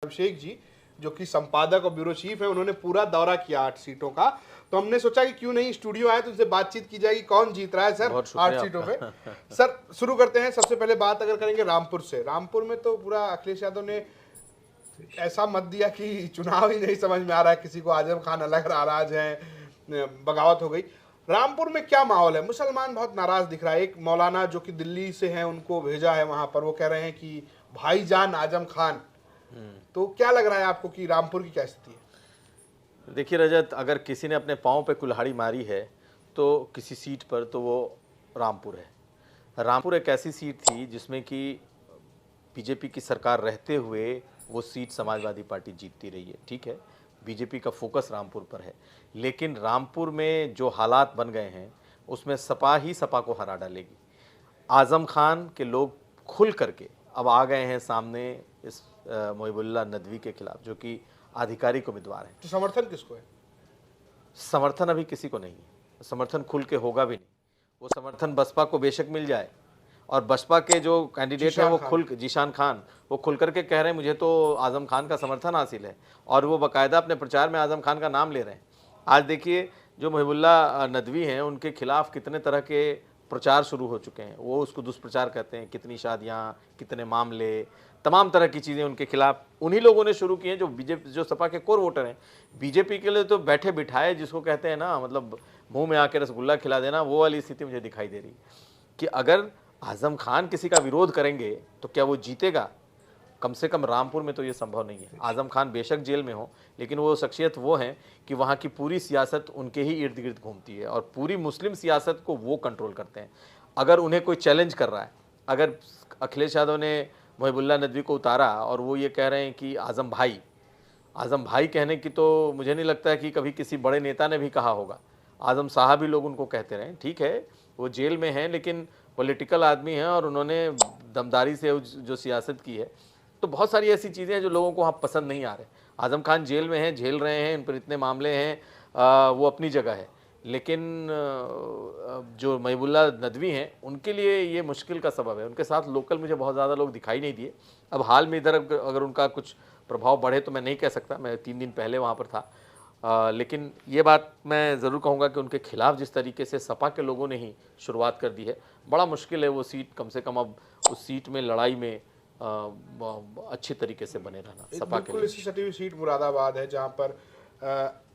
अभिषेक जी जो कि संपादक और ब्यूरो चीफ है, उन्होंने पूरा दौरा किया 8 सीटों का। तो हमने सोचा कि क्यों नहीं स्टूडियो आए तो उनसे बातचीत की जाएगी, कौन जीत रहा है सर 8 सीटों पे। सर शुरू करते हैं, सबसे पहले बात अगर करेंगे रामपुर से। रामपुर में तो पूरा अखिलेश यादव ने ऐसा मत दिया कि चुनाव ही नहीं समझ में आ रहा है किसी को, आजम खान अलग नाराज है, बगावत हो गई। रामपुर में क्या माहौल है? मुसलमान बहुत नाराज दिख रहा है। एक मौलाना जो कि दिल्ली से हैं, उनको भेजा है वहां पर, वो कह रहे हैं कि भाईजान आजम खान। तो क्या लग रहा है आपको कि रामपुर की क्या स्थिति है? देखिए रजत, अगर किसी ने अपने पाँव पे कुल्हाड़ी मारी है तो किसी सीट पर, तो वो रामपुर है। रामपुर एक ऐसी सीट थी जिसमें कि बीजेपी की सरकार रहते हुए वो सीट समाजवादी पार्टी जीतती रही है। ठीक है, बीजेपी का फोकस रामपुर पर है, लेकिन रामपुर में जो हालात बन गए हैं उसमें सपा ही सपा को हरा डालेगी। आजम खान के लोग खुल करके अब आ गए हैं सामने इस मोहिबुल्लाह नदवी के खिलाफ, जो कि आधिकारिक उम्मीदवार हैं। तो समर्थन किसको है? समर्थन अभी किसी को नहीं है, समर्थन खुल के होगा भी नहीं। वो समर्थन बसपा को बेशक मिल जाए, और बसपा के जो कैंडिडेट है वो जीशान खान, वो खुल करके कह रहे हैं मुझे तो आजम खान का समर्थन हासिल है, और वो बाकायदा अपने प्रचार में आजम खान का नाम ले रहे हैं। आज देखिए जो मोहिबुल्लाह नदवी हैं उनके खिलाफ कितने तरह के प्रचार शुरू हो चुके हैं, वो उसको दुष्प्रचार कहते हैं, कितनी शादियाँ, कितने मामले, तमाम तरह की चीज़ें उनके खिलाफ उन्हीं लोगों ने शुरू की हैं जो बीजेपी, जो सपा के कोर वोटर हैं। बीजेपी के लिए तो बैठे बिठाए जिसको कहते हैं ना, मतलब मुंह में आके रसगुल्ला खिला देना, वो वाली स्थिति मुझे दिखाई दे रही कि अगर आजम खान किसी का विरोध करेंगे तो क्या वो जीतेगा? कम से कम रामपुर में तो ये संभव नहीं है। आजम खान बेशक जेल में हो, लेकिन वो शख्सियत वो हैं कि वहाँ की पूरी सियासत उनके ही इर्द गिर्द घूमती है, और पूरी मुस्लिम सियासत को वो कंट्रोल करते हैं। अगर उन्हें कोई चैलेंज कर रहा है, अगर अखिलेश यादव ने मोहिबुल्लाह नदवी को उतारा और वो ये कह रहे हैं कि आजम भाई कहने की तो मुझे नहीं लगता है कि कभी किसी बड़े नेता ने भी कहा होगा। आजम साहब ही लोग उनको कहते रहे। ठीक है, वो जेल में हैं, लेकिन पॉलिटिकल आदमी हैं और उन्होंने दमदारी से जो सियासत की है। तो बहुत सारी ऐसी चीज़ें हैं जो लोगों को वहाँ पसंद नहीं आ रहे। आजम खान जेल में हैं, झेल रहे हैं, इन पर इतने मामले हैं, वो अपनी जगह है, लेकिन जो मोहिबुल्लाह नदवी हैं उनके लिए ये मुश्किल का सबब है। उनके साथ लोकल मुझे बहुत ज़्यादा लोग दिखाई नहीं दिए। अब हाल में इधर अगर उनका कुछ प्रभाव बढ़े तो मैं नहीं कह सकता, मैं 3 दिन पहले वहाँ पर था। लेकिन ये बात मैं ज़रूर कहूँगा कि उनके खिलाफ जिस तरीके से सपा के लोगों ने ही शुरुआत कर दी है, बड़ा मुश्किल है वो सीट, कम से कम अब उस सीट में लड़ाई में अच्छे तरीके से बने रहना सपा के लिए। इसी सटी हुई सीट मुरादाबाद है, जहाँ पर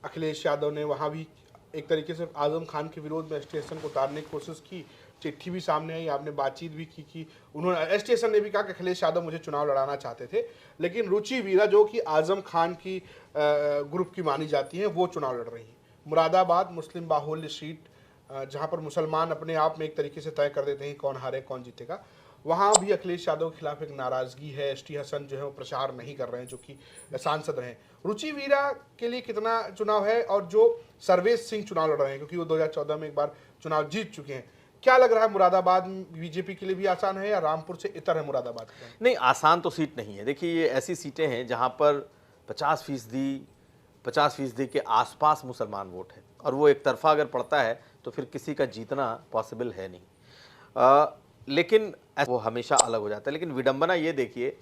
अखिलेश यादव ने वहाँ भी एक तरीके से आजम खान के विरोध में स्टेशन को उतारने की कोशिश की। चिट्ठी भी सामने आई, आपने बातचीत भी की कि उन्होंने, स्टेशन ने भी कहा कि अखिलेश यादव मुझे चुनाव लड़ाना चाहते थे, लेकिन रुचि वीरा जो कि आजम खान की ग्रुप की मानी जाती हैं, वो चुनाव लड़ रही हैं। मुरादाबाद मुस्लिम बाहुल्य सीट, जहाँ पर मुसलमान अपने आप में एक तरीके से तय कर देते हैं कौन हारे कौन जीतेगा, वहाँ भी अखिलेश यादव के खिलाफ एक नाराजगी है। एसटी हसन जो है वो प्रचार नहीं कर रहे हैं, जो कि सांसद रहे। रुचि वीरा के लिए कितना चुनाव है, और जो सर्वेश सिंह चुनाव लड़ रहे हैं क्योंकि वो 2014 में एक बार चुनाव जीत चुके हैं, क्या लग रहा है मुरादाबाद बीजेपी के लिए भी आसान है या रामपुर से इतर है मुरादाबाद? नहीं, आसान तो सीट नहीं है। देखिए ये ऐसी सीटें हैं जहाँ पर 50% के आसपास मुसलमान वोट है, और वो एक तरफा अगर पड़ता है तो फिर किसी का जीतना पॉसिबल है नहीं। लेकिन वो हमेशा अलग हो जाता है। लेकिन विडंबना ये देखिए